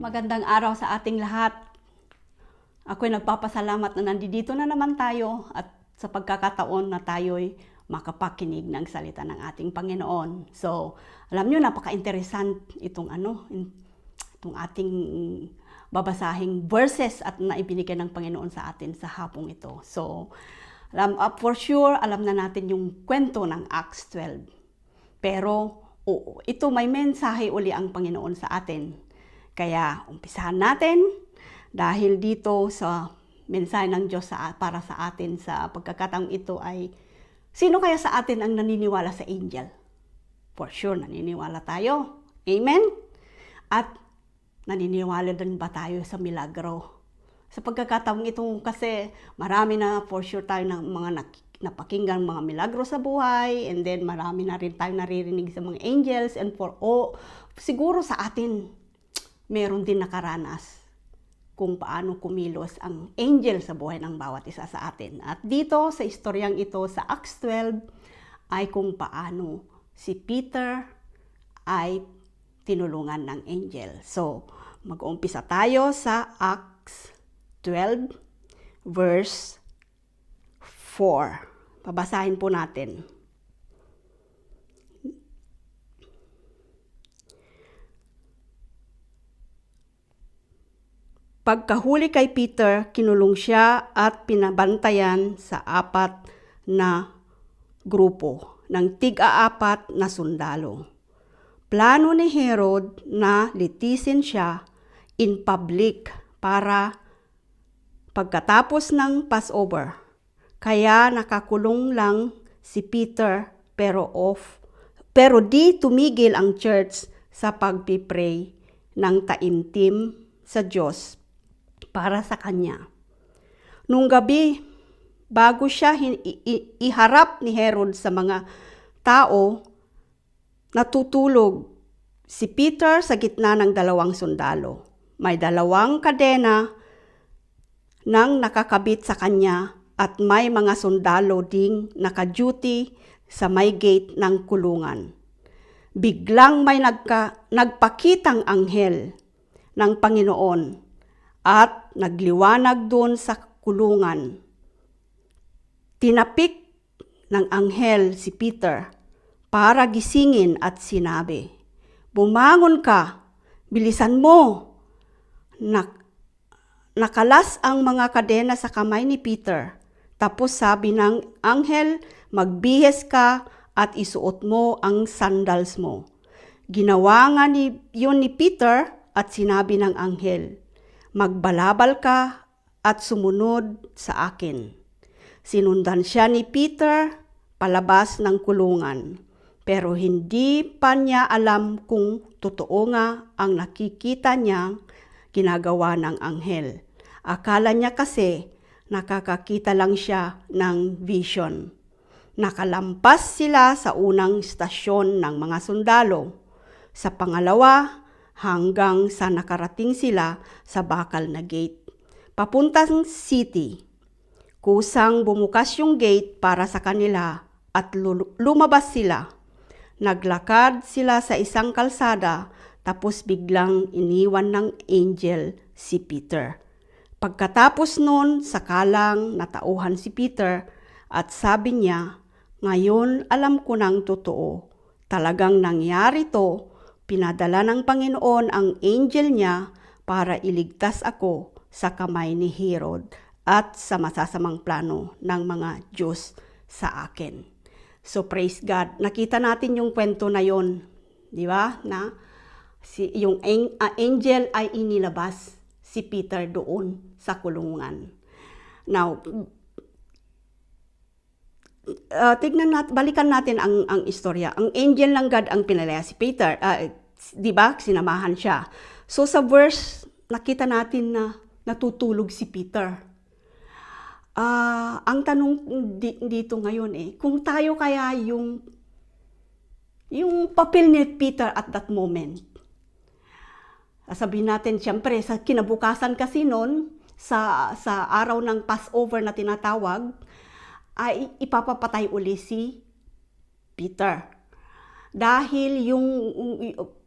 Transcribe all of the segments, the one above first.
Magandang araw sa ating lahat. Ako'y nagpapasalamat na nandito na naman tayo at sa pagkakataon na tayo'y makapakinig ng salita ng ating Panginoon. So, alam nyo, napaka-interesant itong ating babasahing verses at naibinigay ng Panginoon sa atin sa hapong ito. So, for sure, alam na natin yung kwento ng Acts 12. Pero, ito may mensahe uli ang Panginoon sa atin. Kaya umpisahan natin dahil dito sa mensahe ng Diyos para sa atin sa pagkakataong ito ay sino kaya sa atin ang naniniwala sa angel? For sure, naniniwala tayo. Amen? At naniniwala din ba tayo sa milagro? Sa pagkakataong ito kasi marami na for sure tayo ng mga napakinggan mga milagro sa buhay, and then marami na rin tayo naririnig sa mga angels, and siguro sa atin meron din nakaranas kung paano kumilos ang angel sa buhay ng bawat isa sa atin. At dito sa istoryang ito sa Acts 12 ay kung paano si Peter ay tinulungan ng angel. So, mag-uumpisa tayo sa Acts 12 verse 4. Babasahin po natin. Pagkahuli kay Peter, kinulong siya at pinabantayan sa 4 na grupo ng tig-4 na sundalo. Plano ni Herod na litisin siya in public para pagkatapos ng Passover. Kaya nakakulong lang si Peter pero di tumigil ang church sa pagpipray ng taimtim sa Diyos para sa kanya. Nung gabi, bago siya iharap ni Herod sa mga tao, natutulog si Peter sa gitna ng 2 sundalo. May 2 kadena nang nakakabit sa kanya at may mga sundalo ding naka-duty sa may gate ng kulungan. Biglang may nagpakitang anghel ng Panginoon at nagliwanag doon sa kulungan. Tinapik ng anghel si Peter para gisingin at sinabi, "Bumangon ka, bilisan mo." Nakalas ang mga kadena sa kamay ni Peter. Tapos sabi ng anghel, "Magbihes ka at isuot mo ang sandals mo." Ginawa nga yun ni Peter at sinabi ng anghel, "Magbalabal ka at sumunod sa akin." Sinundan siya ni Peter palabas ng kulungan, pero hindi pa niya alam kung totoo nga ang nakikita niyang ginagawa ng anghel. Akala niya kasi nakakakita lang siya ng vision. Nakalampas sila sa unang istasyon ng mga sundalo. Sa pangalawa, hanggang sa nakarating sila sa bakal na gate papuntang city. Kusang bumukas yung gate para sa kanila at lumabas sila. Naglakad sila sa isang kalsada tapos biglang iniwan ng angel si Peter. Pagkatapos nun, sakalang natauhan si Peter at sabi niya, "Ngayon alam ko ng totoo. Talagang nangyari to. Pinadala ng Panginoon ang angel niya para iligtas ako sa kamay ni Herod at sa masasamang plano ng mga Diyos sa akin." So praise God. Nakita natin yung kwento na yon, di ba? Na yung angel ay inilabas si Peter doon sa kulungan. Now, balikan natin ang istorya. Ang angel ng God ang pinalaya si Peter. Di ba? Sinamahan siya. So sa verse, nakita natin na natutulog si Peter. Ang tanong dito ngayon kung tayo kaya yung papel ni Peter at that moment. Sabihin natin, siyempre, sa kinabukasan kasi noon, sa araw ng Passover na tinatawag, ay ipapapatay uli si Peter. Dahil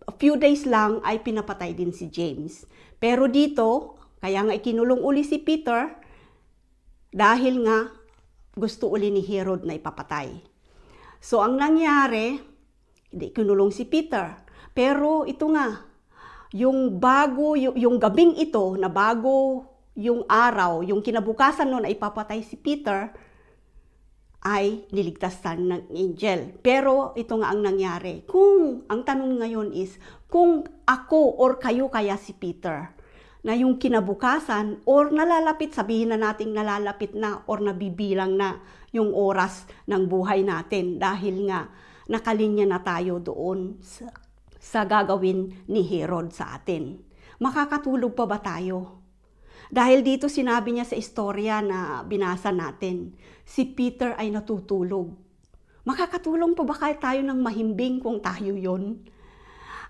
a few days lang ay pinapatay din si James. Pero dito, kaya nga ikinulong uli si Peter dahil nga gusto uli ni Herod na ipapatay. So ang nangyari, hindi kinulong si Peter. Pero ito nga, yung gabing ito na bago yung araw, yung kinabukasan noon ay ipapatay si Peter, ay niligtasan ng angel. Pero ito nga ang nangyari. Ang tanong ngayon is, kung ako or kayo kaya si Peter, na yung kinabukasan or nalalapit, sabihin na nating nalalapit na or nabibilang na yung oras ng buhay natin dahil nga nakalinya na tayo doon sa gagawin ni Herod sa atin. Makakatulog pa ba tayo? Dahil dito sinabi niya sa istorya na binasa natin, si Peter ay natutulog. Makakatulong pa ba kaya tayo ng mahimbing kung tayo yon?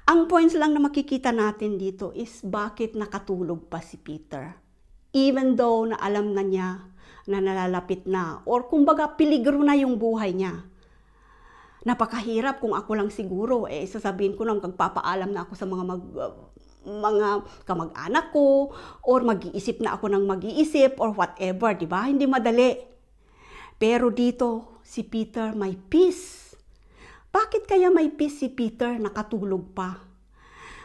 Ang points lang na makikita natin dito is bakit nakatulog pa si Peter. Even though na alam na niya na nalalapit na or kumbaga peligro na yung buhay niya. Napakahirap kung ako lang siguro, sasabihin ko na magpapaalam na ako sa mga kamag-anak ko or mag-iisip na ako ng mag-iisip or whatever, di ba? Hindi madali. Pero dito, si Peter may peace. Bakit kaya may peace si Peter nakatulog pa?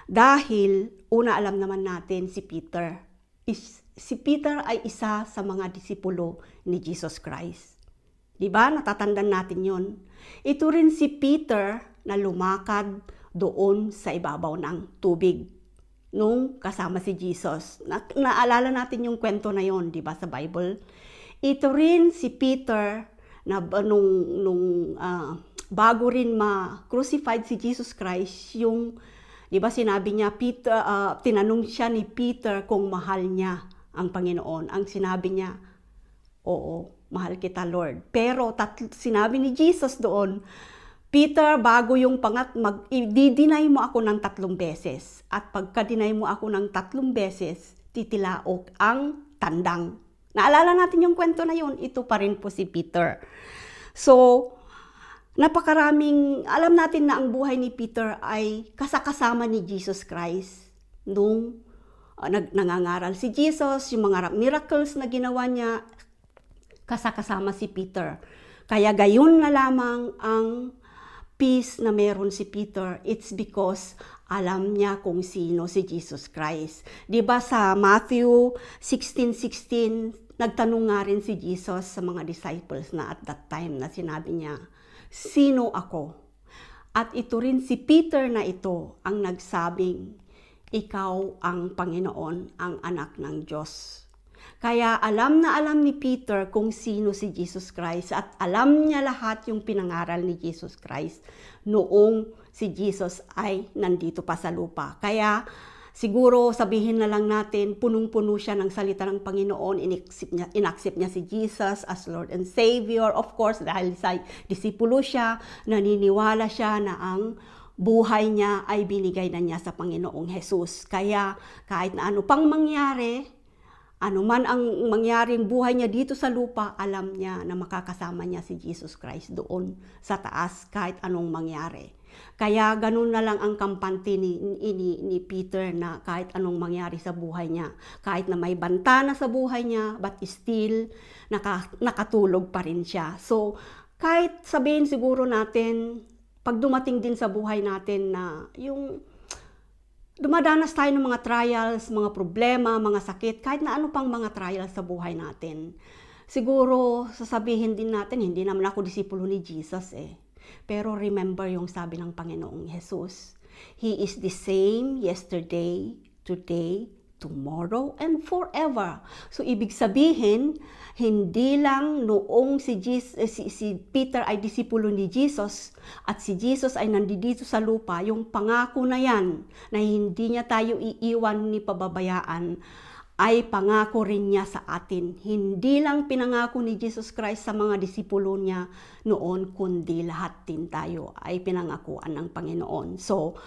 Dahil, una alam naman natin si Peter ay isa sa mga disipulo ni Jesus Christ. Di ba? Natatandaan natin yon. Ito rin si Peter na lumakad doon sa ibabaw ng tubig nung kasama si Jesus. Naalala natin yung kwento na yon, di ba, sa Bible? Ito rin si Peter na bago rin ma-crucified si Jesus Christ, yung, di ba, sinabi niya, tinanong siya ni Peter kung mahal niya ang Panginoon. Ang sinabi niya, oo, mahal kita, Lord. Pero sinabi ni Jesus doon, Peter, bago yung i-deny mo ako ng 3 beses. At pagka-deny mo ako ng 3 beses, titilaok ang tandang. Naalala natin yung kwento na yun, ito pa rin po si Peter. So, alam natin na ang buhay ni Peter ay kasakasama ni Jesus Christ. Nung nangangaral si Jesus, yung mga miracles na ginawa niya, kasakasama si Peter. Kaya gayon na lamang ang peace na meron si Peter, it's because alam niya kung sino si Jesus Christ. Diba sa Matthew 16:16, nagtanong nga rin si Jesus sa mga disciples na at that time na sinabi niya, sino ako? At ito rin si Peter na ito ang nagsabing, ikaw ang Panginoon, ang anak ng Diyos. Kaya alam na alam ni Peter kung sino si Jesus Christ at alam niya lahat yung pinangaral ni Jesus Christ noong si Jesus ay nandito pa sa lupa. Kaya siguro sabihin na lang natin, punong-puno siya ng salita ng Panginoon, inaccept niya si Jesus as Lord and Savior. Of course, dahil sa disipulo siya, naniniwala siya na ang buhay niya ay binigay na niya sa Panginoong Jesus. Kaya kahit na ano pang mangyari, ano man ang mangyaring buhay niya dito sa lupa, alam niya na makakasama niya si Jesus Christ doon sa taas kahit anong mangyari. Kaya ganun na lang ang kampante ni Peter na kahit anong mangyari sa buhay niya. Kahit na may banta na sa buhay niya, but still nakatulog pa rin siya. So kahit sabihin siguro natin, pag dumating din sa buhay natin na yung dumadanas tayo ng mga trials, mga problema, mga sakit, kahit na ano pang mga trials sa buhay natin. Siguro, sasabihin din natin, hindi naman ako disipulo ni Jesus Pero remember yung sabi ng Panginoong Jesus. He is the same yesterday, today, tomorrow, and forever. So, ibig sabihin, hindi lang noong si Peter ay disipulo ni Jesus at si Jesus ay nandito sa lupa, yung pangako na yan na hindi niya tayo iiwan ni pababayaan ay pangako rin niya sa atin. Hindi lang pinangako ni Jesus Christ sa mga disipulo niya noon, kundi lahat din tayo ay pinangakuan ng Panginoon. So,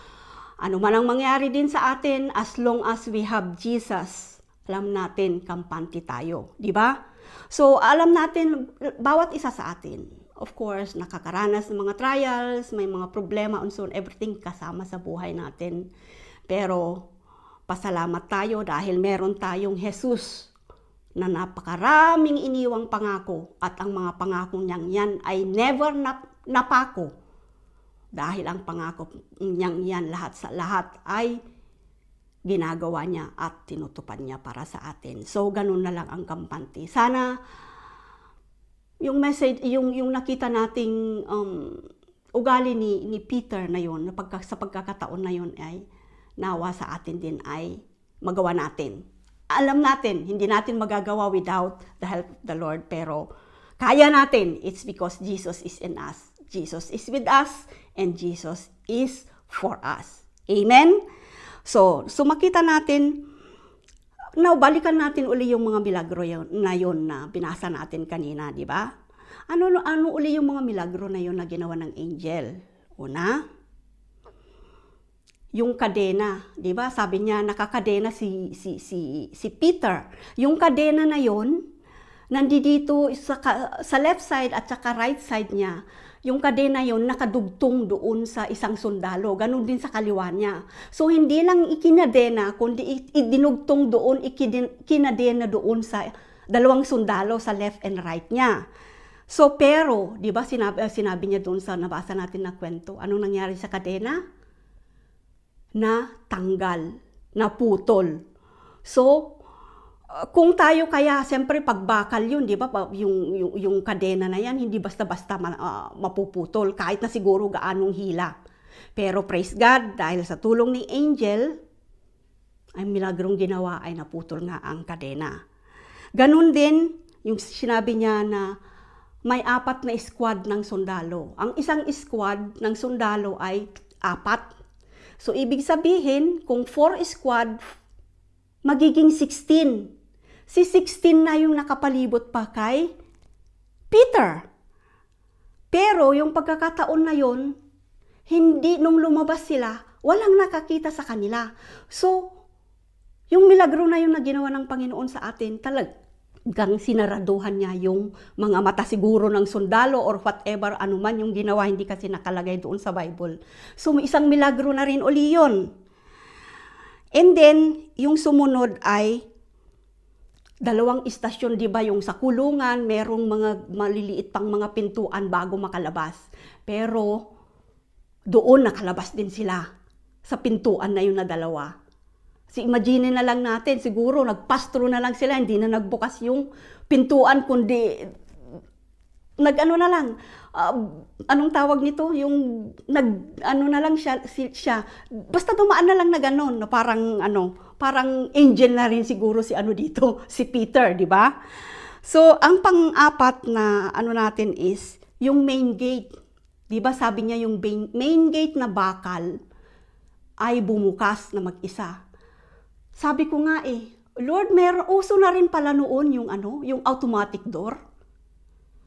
ano man ang mangyari din sa atin, as long as we have Jesus, alam natin, kampante tayo. Di ba? So, alam natin, bawat isa sa atin, of course, nakakaranas ng mga trials, may mga problema, unso, everything kasama sa buhay natin. Pero, pasalamat tayo dahil meron tayong Jesus na napakaraming iniwang pangako at ang mga pangako niyang yan ay never napako. Dahil ang pangako niyang yan lahat sa lahat ay ginagawa niya at tinutupad niya para sa atin. So, ganun na lang ang kampante. Sana, yung message, yung nakita nating ugali ni Peter na yun, sa pagkakataon na yun ay nawa sa atin din ay magawa natin. Alam natin, hindi natin magagawa without the help of the Lord, pero kaya natin. It's because Jesus is in us. Jesus is with us, and Jesus is for us. Amen? So makita natin, now, balikan natin uli yung mga milagro na yun na binasa natin kanina, di ba? Ano uli yung mga milagro na yun na ginawa ng angel? Una, yung kadena, di ba? Sabi niya, nakakadena si Peter. Yung kadena na yun, nandito sa left side at saka right side niya, yung kadena yon nakadugtong doon sa isang sundalo. Ganun din sa kaliwa niya. So, hindi lang ikinadena, kundi idinugtong doon, ikinadena doon sa dalawang sundalo sa left and right niya. So, pero, di ba sinabi niya doon sa nabasa natin na kwento, anong nangyari sa kadena? Na tanggal, na putol. So, kung tayo kaya, siyempre pagbakal yun, di ba? Yung kadena na yan, hindi basta-basta mapuputol, kahit na siguro gaanong hila. Pero praise God, dahil sa tulong ni angel, ay milagrong ginawa ay naputol nga ang kadena. Ganun din, yung sinabi niya na may 4 na squad ng sundalo. Ang isang squad ng sundalo ay 4. So, ibig sabihin, kung 4 squad, magiging 16. Si 16 na yung nakapalibot pa kay Peter. Pero yung pagkakataon na yun, hindi, nung lumabas sila, walang nakakita sa kanila. So, yung milagro na yun na ginawa ng Panginoon sa atin, talagang sinaraduhan niya yung mga mata siguro ng sundalo or whatever, anuman yung ginawa, hindi kasi nakalagay doon sa Bible. So, isang milagro na rin uli yun. And then, yung sumunod ay 2 istasyon, di ba? Yung sa kulungan, merong mga maliliit pang mga pintuan bago makalabas. Pero, doon nakalabas din sila sa pintuan na yun na 2. So, imagine na lang natin, siguro nagpastro na lang sila, hindi na nagbukas yung pintuan, kundi nag-ano na lang, anong tawag nito? Yung nag-ano na lang siya, basta dumaan na lang na gano'n, na parang angel na rin siguro si dito, si Peter, di ba? So, ang pang-4 na natin is yung main gate. Di ba sabi niya yung main gate na bakal ay bumukas na mag-isa. Sabi ko nga Lord, uso na rin pala noon yung automatic door.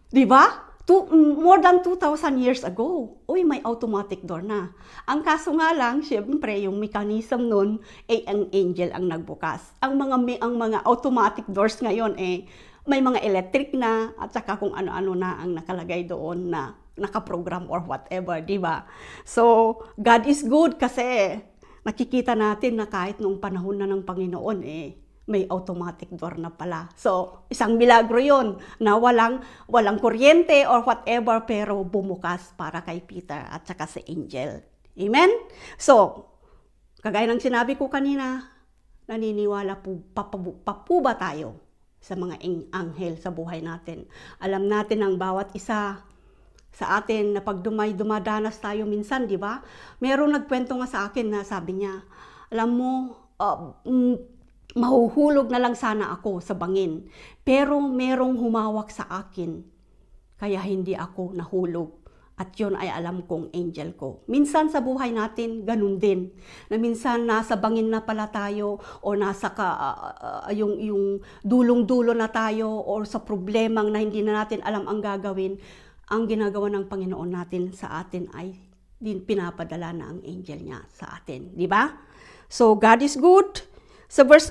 Di ba? More than 2,000 years ago, may automatic door na. Ang kaso nga lang, syempre, yung mechanism nun, ang angel ang nagbukas. Ang mga automatic doors ngayon, may mga electric na, at saka kung ano-ano na ang nakalagay doon na nakaprogram or whatever, di ba? So, God is good kasi nakikita natin na kahit nung panahon na ng Panginoon, may automatic door na pala. So, isang milagro yon na walang kuryente or whatever, pero bumukas para kay Peter at saka sa angel. Amen? So, kagaya ng sinabi ko kanina, naniniwala pa po ba tayo sa mga anghel sa buhay natin? Alam natin ang bawat isa sa atin na pag dumadanas tayo minsan, di ba? Merong nagkwento nga sa akin na sabi niya, alam mo, mahuhulog na lang sana ako sa bangin. Pero merong humawak sa akin, kaya hindi ako nahulog. At yun ay alam kong angel ko. Minsan sa buhay natin, ganun din. Na minsan nasa bangin na pala tayo o nasa yung dulong-dulo na tayo o sa problemang na hindi na natin alam ang gagawin. Ang ginagawa ng Panginoon natin sa atin ay pinapadala na ang angel niya sa atin. Di ba? So, God is good. Sa verse,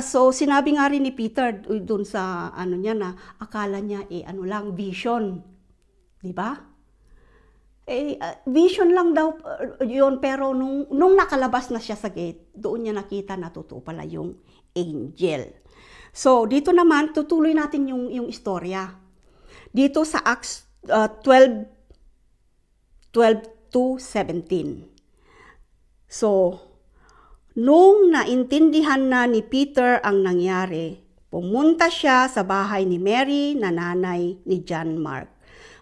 so sinabi nga rin ni Peter doon sa niya na akala niya lang vision. Di ba? Vision lang daw yun, pero nung nakalabas na siya sa gate, doon niya nakita na totoo pala yung angel. So, dito naman, tutuloy natin yung istorya. Dito sa Acts 12 to 17. So, nung naintindihan na ni Peter ang nangyari, pumunta siya sa bahay ni Mary na nanay ni John Mark.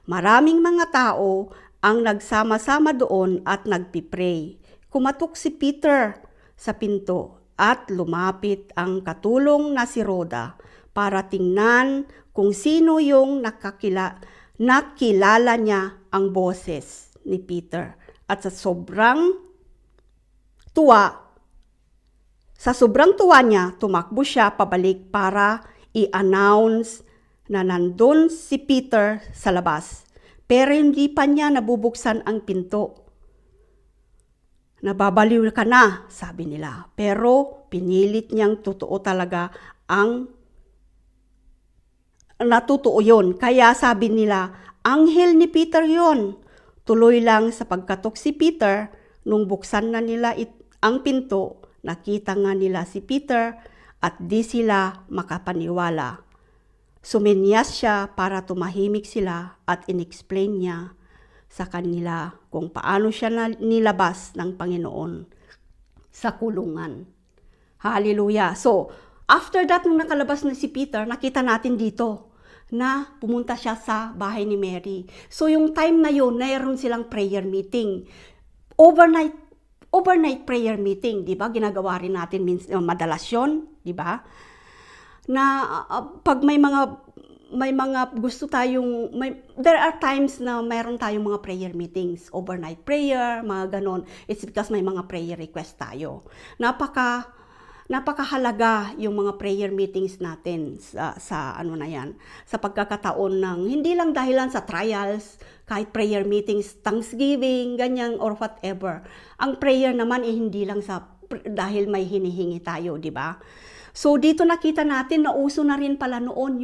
Maraming mga tao ang nagsama-sama doon at nagpipray. Kumatok si Peter sa pinto at lumapit ang katulong na si Rhoda para tingnan kung sino yung nakilala niya ang boses ni Peter. At sa sobrang tuwa niya, tumakbo siya pabalik para i-announce na nandun si Peter sa labas. Pero hindi pa niya nabubuksan ang pinto. Nababaliw ka na, sabi nila. Pero pinilit niyang totoo talaga ang natutoo yun. Kaya sabi nila, anghel ni Peter yon. Tuloy lang sa pagkatok si Peter, nung buksan na nila ang pinto, nakita nga nila si Peter at di sila makapaniwala. Suminyas siya para tumahimik sila at inexplain niya sa kanila kung paano siya nilabas ng Panginoon sa kulungan. Hallelujah! So, after that, nung nakalabas na si Peter, nakita natin dito na pumunta siya sa bahay ni Mary. So, yung time na yun, mayroon silang prayer meeting. Overnight prayer meeting, di ba? Ginagawa rin natin madalas yun, di ba? Na pag may mga gusto tayong, there are times na mayroon tayong mga prayer meetings, overnight prayer, mga ganon. It's because may mga prayer request tayo. Napakahalaga yung mga prayer meetings natin sa pagkakataon ng hindi lang dahilan sa trials, kahit prayer meetings, Thanksgiving, ganyan or whatever. Ang prayer naman hindi lang dahil may hinihingi tayo, di ba? So dito nakita natin na uso na rin pala noon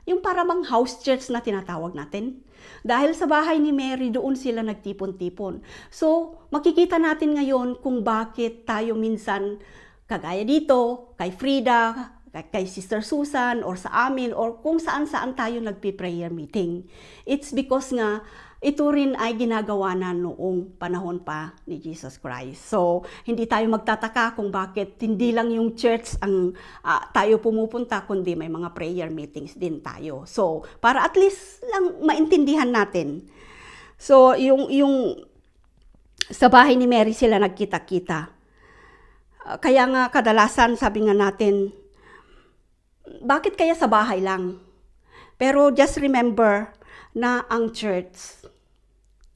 yung parang house church na tinatawag natin. Dahil sa bahay ni Mary, doon sila nagtipon-tipon. So makikita natin ngayon kung bakit tayo minsan, kagaya dito, kay Frida, kay Sister Susan, or sa amin, or kung saan-saan tayo nagpi-prayer meeting. It's because nga, ito rin ay ginagawa na noong panahon pa ni Jesus Christ. So, hindi tayo magtataka kung bakit hindi lang yung church ang tayo pumupunta, kundi may mga prayer meetings din tayo. So, para at least lang maintindihan natin. So, yung sa bahay ni Mary sila nagkita-kita. Kaya nga kadalasan sabi nga natin, bakit kaya sa bahay lang? Pero just remember na ang church,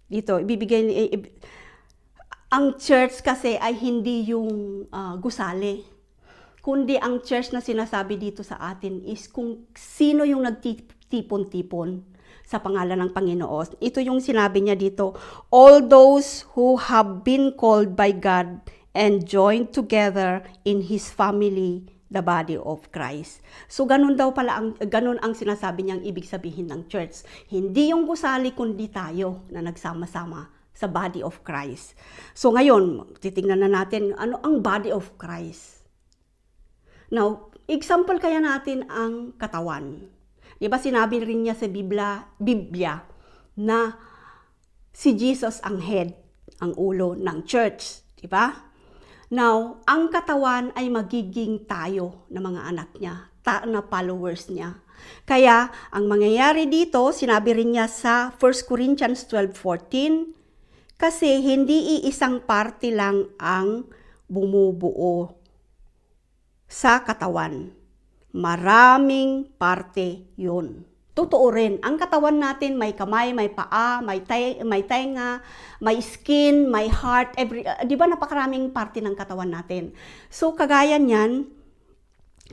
dito, ang church kasi ay hindi yung gusali. Kundi ang church na sinasabi dito sa atin is kung sino yung nagtitipon-tipon sa pangalan ng Panginoon. Ito yung sinabi niya dito, all those who have been called by God and joined together in His family, the body of Christ. So ganun daw pala, ganun ang sinasabi niyang ibig sabihin ng church. Hindi yung gusali, kundi tayo na nagsama-sama sa body of Christ. So ngayon, titingnan na natin ano ang body of Christ. Now, example kaya natin ang katawan. Diba sinabi rin niya sa Biblia na si Jesus ang head, ang ulo ng church. Diba? Now, ang katawan ay magiging tayo na mga anak niya, na followers niya. Kaya, ang mangyayari dito, sinabi rin niya sa 1 Corinthians 12:14, kasi hindi iisang parte lang ang bumubuo sa katawan. Maraming parte yun. Totoo rin, ang katawan natin may kamay, may paa, may tenga, may skin, may heart, di ba napakaraming parte ng katawan natin. So kagaya niyan,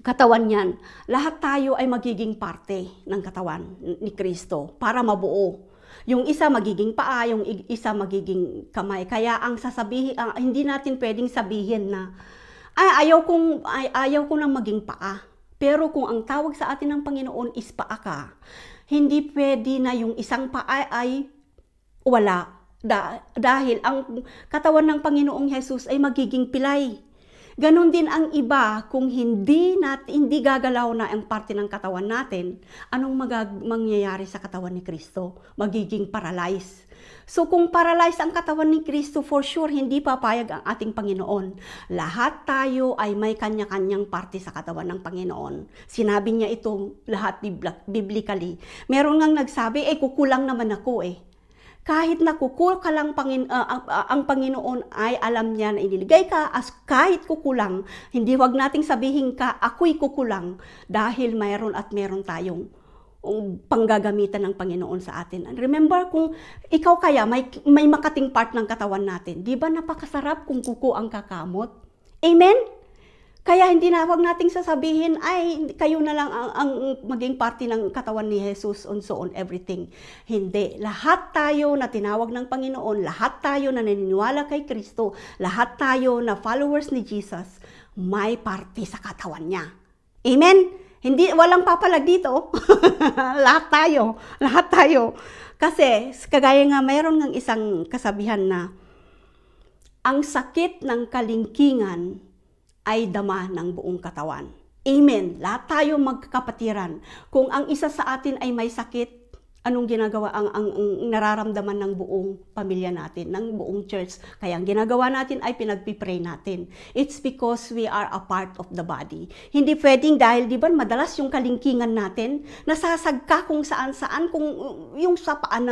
katawan niyan, lahat tayo ay magiging parte ng katawan ni Kristo para mabuo. Yung isa magiging paa, yung isa magiging kamay. Kaya ang hindi natin pwedeng sabihin na ayaw ko nang maging paa. Pero kung ang tawag sa atin ng Panginoon is paa ka, Hindi pwede na yung isang paa ay wala. Dahil ang katawan ng Panginoong Hesus ay magiging pilay. Ganon din ang iba, kung hindi gagalaw na ang parte ng katawan natin, anong mangyayari sa katawan ni Kristo? Magiging paralyzed. So kung paralyzed ang katawan ni Kristo, for sure, hindi papayag ang ating Panginoon. Lahat tayo ay may kanya-kanyang parte sa katawan ng Panginoon. Sinabi niya ito lahat biblically. Meron ngang nagsabi, kukulang naman ako Kahit nakukul ka lang, ang Panginoon ay alam niya na iniligay ka as kahit kukulang. Hindi, wag nating sabihin ka, ako'y kukulang, dahil mayroon tayong panggagamitan ng Panginoon sa atin. And remember, kung ikaw kaya may makating part ng katawan natin, di ba napakasarap kung kuko ang kakamot? Amen? Kaya wag nating sasabihin, ay, kayo na lang ang maging parte ng katawan ni Jesus and so on, everything. Hindi. Lahat tayo na tinawag ng Panginoon, lahat tayo na naniniwala kay Kristo, lahat tayo na followers ni Jesus, may parte sa katawan niya. Amen? Walang papalag dito. Lahat tayo. Kasi, kagaya nga, mayroon ng isang kasabihan na, ang sakit ng kalingkingan ay dama ng buong katawan. Amen. Lahat tayo magkakapatiran. Kung ang isa sa atin ay may sakit, anong ginagawa ang nararamdaman ng buong pamilya natin, ng buong church? Kaya ang ginagawa natin ay pinagpipray natin. It's because we are a part of the body. Hindi pwedeng dahil, di ba, madalas yung kalingkingan natin, nasasagka kung saan-saan, kung yung sa paan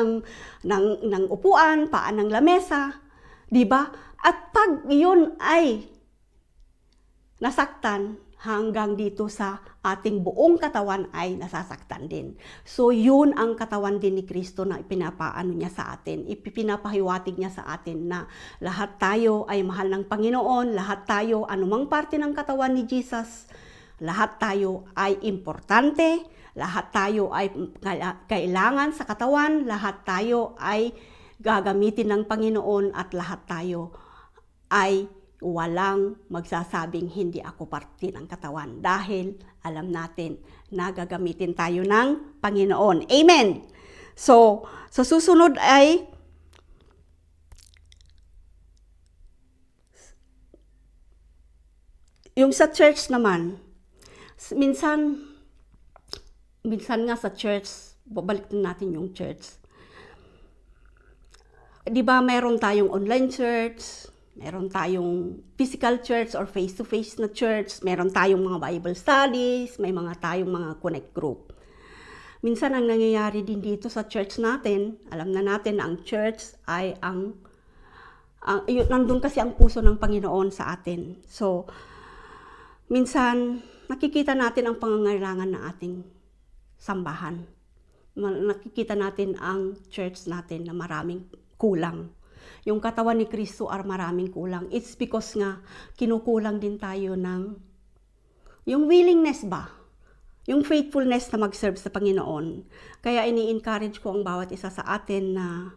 ng upuan, paan ng lamesa, di ba? At pag yun ay nasaktan, hanggang dito sa ating buong katawan ay nasasaktan din. So yun ang katawan din ni Kristo na ipinapaano niya sa atin, ipinapahiwatig niya sa atin na lahat tayo ay mahal ng Panginoon, lahat tayo, anumang parte ng katawan ni Jesus, lahat tayo ay importante, lahat tayo ay kailangan sa katawan, lahat tayo ay gagamitin ng Panginoon, at lahat tayo ay walang magsasabing hindi ako parte ng katawan, dahil alam natin na gagamitin tayo ng Panginoon. Amen! So susunod ay yung sa church naman. Minsan nga sa church, babalik natin yung church. Di ba meron tayong online church, meron tayong physical church or face-to-face na church, meron tayong mga Bible studies, may tayong mga connect group. Minsan ang nangyayari din dito sa church natin, alam na natin na ang church ay nandun kasi ang puso ng Panginoon sa atin. So, minsan nakikita natin ang pangangailangan ng ating sambahan. Nakikita natin ang church natin na maraming kulang. Yung katawan ni Kristo ay maraming kulang. It's because nga, kinukulang din tayo ng yung willingness ba? Yung faithfulness na mag-serve sa Panginoon. Kaya ini-encourage ko ang bawat isa sa atin na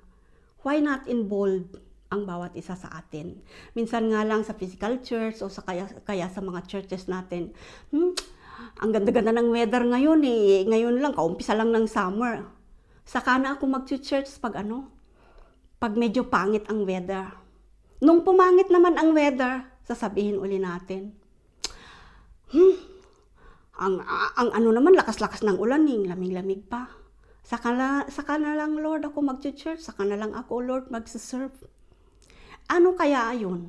why not involve ang bawat isa sa atin. Minsan nga lang sa physical church o kaya sa mga churches natin, ang ganda-ganda ng weather ngayon Ngayon lang, kaumpisa lang ng summer. Saka na ako mag-church pag medyo pangit ang weather. Nung pumangit naman ang weather, sasabihin uli natin, ang naman, lakas-lakas ng ulan, lamig-lamig pa. Saka na lang, Lord, ako mag-church. Saka na lang ako, Lord, mag-serve. Ano kaya yun?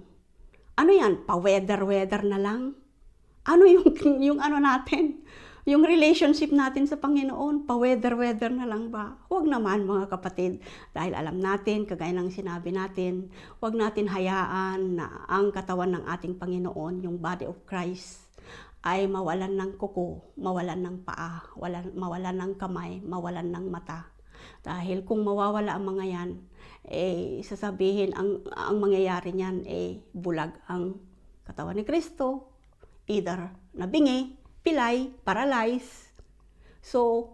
Ano yan? Pa-weather na lang? Ano yung natin? Yung relationship natin sa Panginoon, pa-weather na lang ba? Huwag naman, mga kapatid, dahil alam natin, kagaya ng sinabi natin, huwag natin hayaan na ang katawan ng ating Panginoon, yung body of Christ, ay mawalan ng kuko, mawalan ng paa, mawalan ng kamay, mawalan ng mata. Dahil kung mawawala ang mga yan, sasabihin, ang mangyayari niyan, bulag ang katawan ni Kristo, either nabingi, pilay, paralyze. So,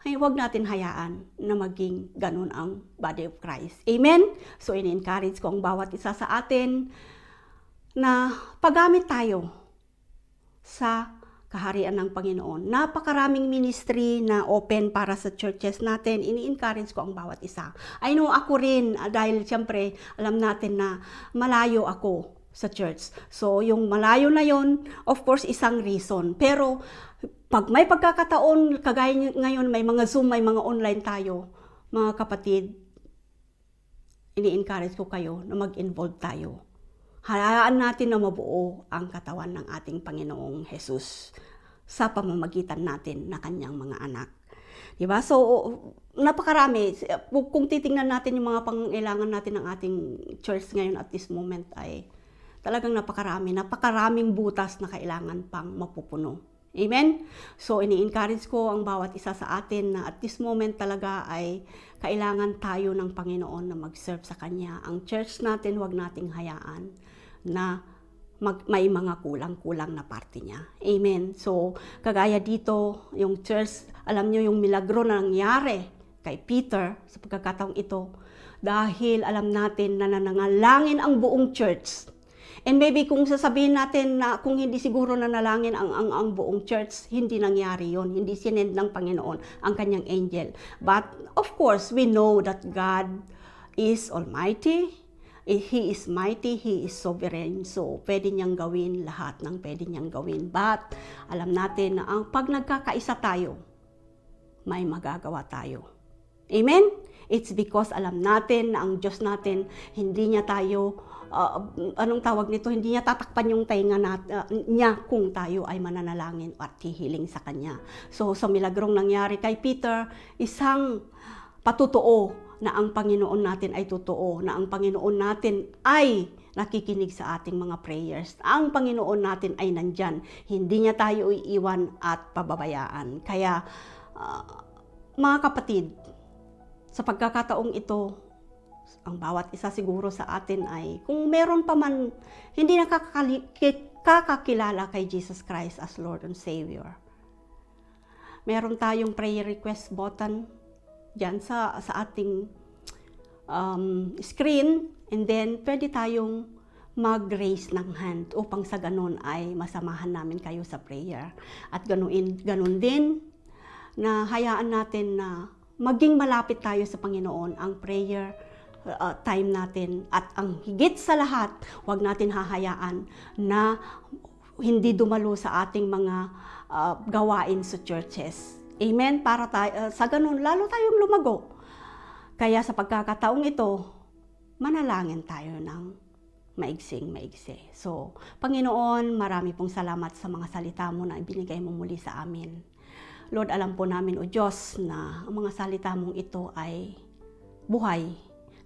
huwag natin hayaan na maging ganun ang body of Christ. Amen? So, in-encourage ko ang bawat isa sa atin na paggamit tayo sa kaharian ng Panginoon. Napakaraming ministry na open para sa churches natin. Ini-encourage ko ang bawat isa. I know ako rin, dahil siyempre alam natin na malayo ako sa church. So yung malayo na yon, of course, isang reason. Pero pag may pagkakataon, kagaya ngayon may mga Zoom, may mga online tayo, mga kapatid, ini-encourage ko kayo na mag-involve tayo. Hayaan natin na mabuo ang katawan ng ating Panginoong Jesus sa pamamagitan natin na kanyang mga anak. Diba? So, napakarami. Kung titingnan natin yung mga pangailangan natin ng ating church ngayon at this moment ay talagang napakarami. Napakaraming butas na kailangan pang mapupuno. Amen? So, ini-encourage ko ang bawat isa sa atin na at this moment talaga ay kailangan tayo ng Panginoon na mag-serve sa Kanya. Ang church natin, huwag nating hayaan na may mga kulang-kulang na parte niya. Amen. So, kagaya dito, yung church, alam nyo yung milagro na nangyari kay Peter sa pagkakataong ito dahil alam natin na nananalangin ang buong church. And maybe kung sasabihin natin na kung hindi siguro nanalangin ang buong church, hindi nangyari yon. Hindi sinend ng Panginoon ang kanyang angel. But of course, we know that God is Almighty. He is mighty, He is sovereign. So, pwede niyang gawin lahat ng pwede niyang gawin. But, alam natin na pag nagkakaisa tayo, may magagawa tayo. Amen? It's because alam natin na ang Diyos natin, hindi niya tayo, hindi niya tatakpan yung tainga niya kung tayo ay mananalangin at hihiling sa Kanya. So, sa milagrong nangyari kay Peter, isang patutuo na ang Panginoon natin ay totoo, na ang Panginoon natin ay nakikinig sa ating mga prayers. Ang Panginoon natin ay nandyan. Hindi niya tayo iiwan at pababayaan. Kaya, mga kapatid, sa pagkakataong ito, ang bawat isa siguro sa atin ay, kung meron pa man, hindi nakakakilala kay Jesus Christ as Lord and Savior. Meron tayong prayer request button dyan sa ating screen, and then pwede tayong mag-raise ng hand upang sa ganun ay masamahan namin kayo sa prayer. At ganun din na hayaan natin na maging malapit tayo sa Panginoon. Ang prayer time natin at ang higit sa lahat, huwag natin hahayaan na hindi dumalo sa ating mga gawain sa churches. Amen? Para tayo, sa ganun, lalo tayong lumago. Kaya sa pagkakataong ito, manalangin tayo ng maigsi. So, Panginoon, marami pong salamat sa mga salita mo na ibinigay mo muli sa amin. Lord, alam po namin, O Diyos, na ang mga salita mong ito ay buhay.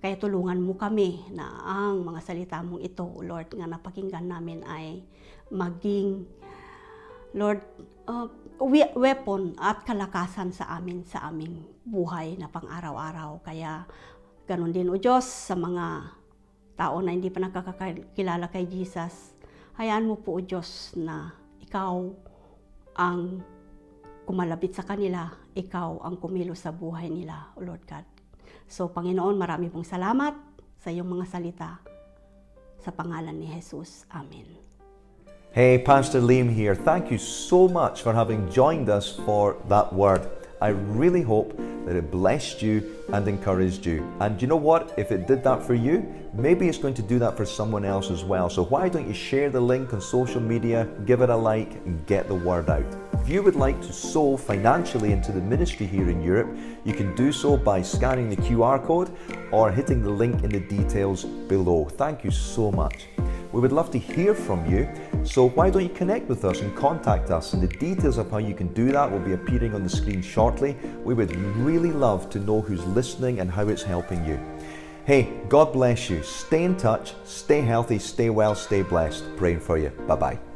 Kaya tulungan mo kami na ang mga salita mong ito, Lord, nga napakinggan namin ay maging, Lord, weapon at kalakasan sa aming buhay na pang-araw-araw. Kaya ganun din, O Diyos, sa mga tao na hindi pa nakakakilala kay Jesus, hayaan mo po, O Diyos, na ikaw ang kumalapit sa kanila, ikaw ang kumilos sa buhay nila, O Lord God. So, Panginoon, marami pong salamat sa iyong mga salita. Sa pangalan ni Jesus. Amen. Hey, Pastor Liam here. Thank you so much for having joined us for that word. I really hope that it blessed you and encouraged you. And you know what? If it did that for you, maybe it's going to do that for someone else as well. So why don't you share the link on social media, give it a like, and get the word out. If you would like to sow financially into the ministry here in Europe, you can do so by scanning the QR code or hitting the link in the details below. Thank you so much. We would love to hear from you, so why don't you connect with us and contact us, and the details of how you can do that will be appearing on the screen shortly. We would really love to know who's listening and how it's helping you. Hey, God bless you. Stay in touch, stay healthy, stay well, stay blessed. Praying for you. Bye-bye.